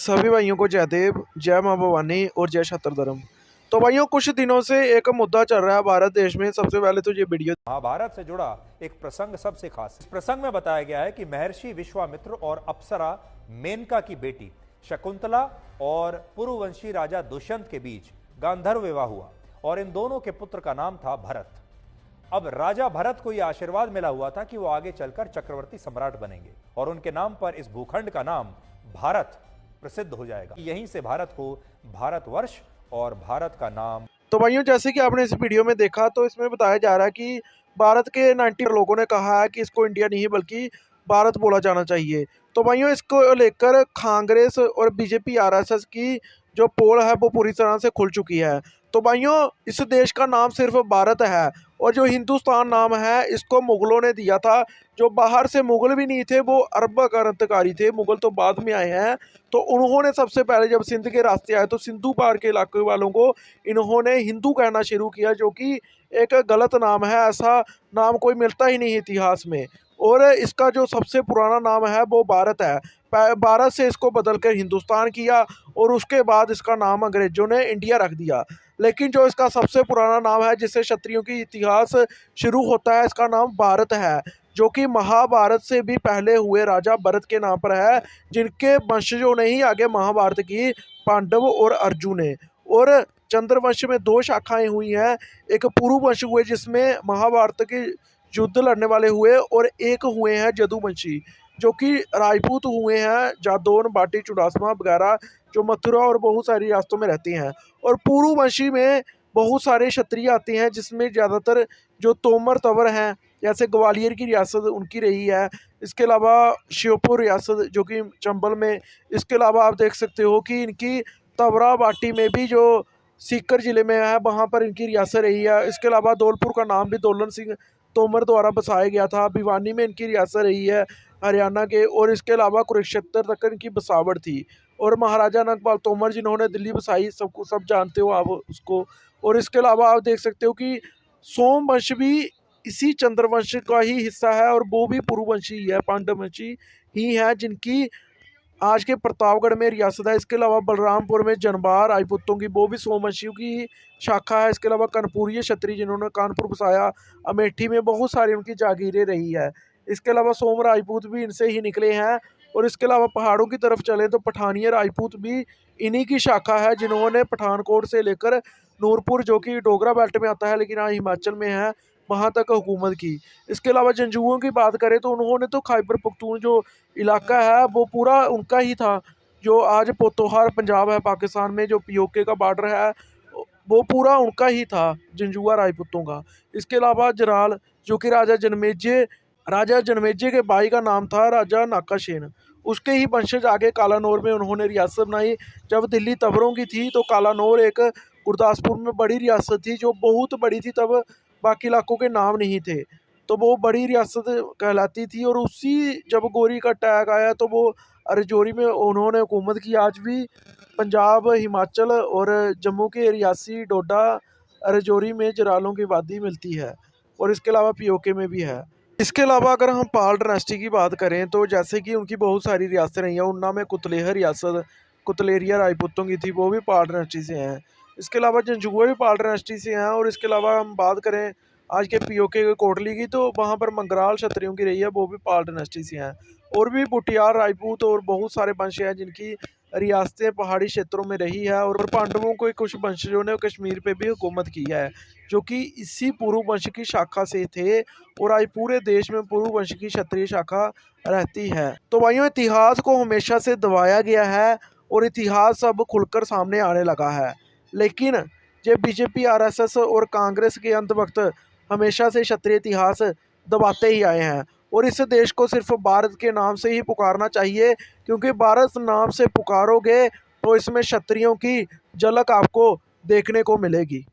सभी भाइयों को जय देव, जय माँ भवानी और जय शत्रधर्म। तो भाइयों, कुछ दिनों से एक मुद्दा चल रहा है भारत देश में। सबसे पहले तो ये वीडियो महाभारत से जुड़ा एक प्रसंग सबसे खास। इस प्रसंग में बताया गया है कि महर्षि विश्वामित्र और अप्सरा मेनका की बेटी शकुंतला और पुरुवंशी राजा दुष्यंत के बीच गांधर्व विवाह हुआ और इन दोनों के पुत्र का नाम था भरत। अब राजा भरत को यह आशीर्वाद मिला हुआ था कि वो आगे चलकर चक्रवर्ती सम्राट बनेंगे और उनके नाम पर इस भूखंड का नाम भारत प्रसिद्ध हो जाएगा। यहीं से भारत को भारतवर्ष और भारत का नाम। तो भाइयों, जैसे कि आपने इस वीडियो में देखा, तो इसमें बताया जा रहा है कि भारत के 90 लोगों ने कहा है कि इसको इंडिया नहीं बल्कि भारत बोला जाना चाहिए। तो भाइयों, इसको लेकर कांग्रेस और बीजेपी आरएसएस की जो पोल है वो पूरी तरह से खुल चुकी है। तो भाइयों, इस देश का नाम सिर्फ भारत है और जो हिंदुस्तान नाम है इसको मुगलों ने दिया था। जो बाहर से मुगल भी नहीं थे, वो अरब क्रांतिकारी थे। मुगल तो बाद में आए हैं। तो उन्होंने सबसे पहले जब सिंध के रास्ते आए तो सिंधु पार के इलाके वालों को इन्होंने हिंदू कहना शुरू किया, जो कि एक गलत नाम है। ऐसा नाम कोई मिलता ही नहीं इतिहास में। और इसका जो सबसे पुराना नाम है वो भारत है। भारत से इसको बदलकर हिंदुस्तान किया और उसके बाद इसका नाम अंग्रेजों ने इंडिया रख दिया। लेकिन जो इसका सबसे पुराना नाम है, जिससे क्षत्रियों की इतिहास शुरू होता है, इसका नाम भारत है, जो कि महाभारत से भी पहले हुए राजा भरत के नाम पर है, जिनके वंशजों ने ही आगे महाभारत की पांडव और अर्जुन ने। और चंद्रवंश में दो शाखाएं हुई हैं। एक पुरु वंश हुए जिसमें महाभारत के युद्ध लड़ने वाले हुए, और एक हुए हैं जदुवंशी जो कि राजपूत हुए हैं, जादौन, बाटी, चुड़ासमा वगैरह, जो मथुरा और बहुत सारी रियासतों में रहती हैं। और पुरुवंशी में बहुत सारे क्षत्रिय आते हैं, जिसमें ज़्यादातर जो तोमर तंवर हैं, जैसे ग्वालियर की रियासत उनकी रही है। इसके अलावा श्योपुर रियासत जो कि चंबल में। इसके अलावा आप देख सकते हो कि इनकी तवरा बाटी में भी जो सीकर ज़िले में है, वहाँ पर इनकी रियासत रही है। इसके अलावा धौलपुर का नाम भी दौलन सिंह तोमर द्वारा बसाया गया था। भिवानी में इनकी रियासत रही है, हरियाणा के। और इसके अलावा कुरुक्षेत्र तक इनकी बसावट थी। और महाराजा नंदपाल तोमर जिन्होंने दिल्ली बसाई, सबको सब जानते हो आप उसको। और इसके अलावा आप देख सकते हो कि सोमवंश भी इसी चंद्रवंश का ही हिस्सा है, और वो भी पुरुवंशी ही है, पांडववंशी ही है, जिनकी आज के प्रतापगढ़ में रियासत है। इसके अलावा बलरामपुर में जनबार राजपूतों की, वो भी सोमवंशियों की शाखा है। इसके अलावा कनपुरिया क्षत्रिय जिन्होंने कानपुर बसाया, अमेठी में बहुत सारी उनकी जागीरें रही है। इसके अलावा सोम राजपूत भी इनसे ही निकले हैं। और इसके अलावा पहाड़ों की तरफ चले तो पठानिया राजपूत भी इन्हीं की शाखा है, जिन्होंने पठानकोट से लेकर नूरपुर, जो कि डोगरा बेल्ट में आता है लेकिन यहाँ हिमाचल में है, वहाँ तक हुकूमत की। इसके अलावा जंजुओं की बात करें तो उन्होंने तो खैबर पख्तून जो इलाका है वो पूरा उनका ही था। जो आज पोतोहार पंजाब है पाकिस्तान में, जो पीओके का बॉर्डर है, वो पूरा उनका ही था, जंजुआ राजपूतों का। इसके अलावा जराल जो कि राजा जनमेजय के भाई का नाम था राजा नाकाशेन, उसके ही वंशज आगे कालानौर में उन्होंने रियासत बनाई। जब दिल्ली तवरों की थी तो कालानौर एक गुरदासपुर में बड़ी रियासत थी, जो बहुत बड़ी थी। तब बाकी इलाकों के नाम नहीं थे, तो वो बड़ी रियासत कहलाती थी। और उसी जब गोरी का टैग आया तो वो राजौरी में उन्होंने हुकूमत की। आज भी पंजाब, हिमाचल और जम्मू के रियासी, डोडा, राजौरी में जरालों की वादी मिलती है, और इसके अलावा पीओके में भी है। इसके अलावा अगर हम पाल डायनेस्टी की बात करें तो जैसे कि उनकी बहुत सारी रियासतें रही हैं। उन्ना में कुतलेहर रियासत कुतलेरिया राजपूतों की थी, वो भी पाल डायनेस्टी से हैं। इसके अलावा जंजुआ भी पाल डायनेस्टी से हैं। और इसके अलावा हम बात करें आज के पीओके कोटली की, तो वहाँ पर मंगराल क्षत्रियों की रही है, वो भी पाल डायनेस्टी से हैं। और भी बुटियार राजपूत और बहुत सारे वंश हैं जिनकी रियासतें पहाड़ी क्षेत्रों में रही है। और पांडवों को कुछ वंशजों ने कश्मीर पे भी हुकूमत की है, जो कि इसी पुरु वंश की शाखा से थे। और आज पूरे देश में पुरु वंश की क्षत्रिय शाखा रहती है। तो भाइयों, इतिहास को हमेशा से दबाया गया है और इतिहास अब खुलकर सामने आने लगा है। लेकिन ये बीजेपी, आरएसएस और कांग्रेस के अंत वक्त हमेशा से क्षत्रिय इतिहास दबाते ही आए हैं। और इस देश को सिर्फ भारत के नाम से ही पुकारना चाहिए, क्योंकि भारत नाम से पुकारोगे तो इसमें क्षत्रियों की झलक आपको देखने को मिलेगी।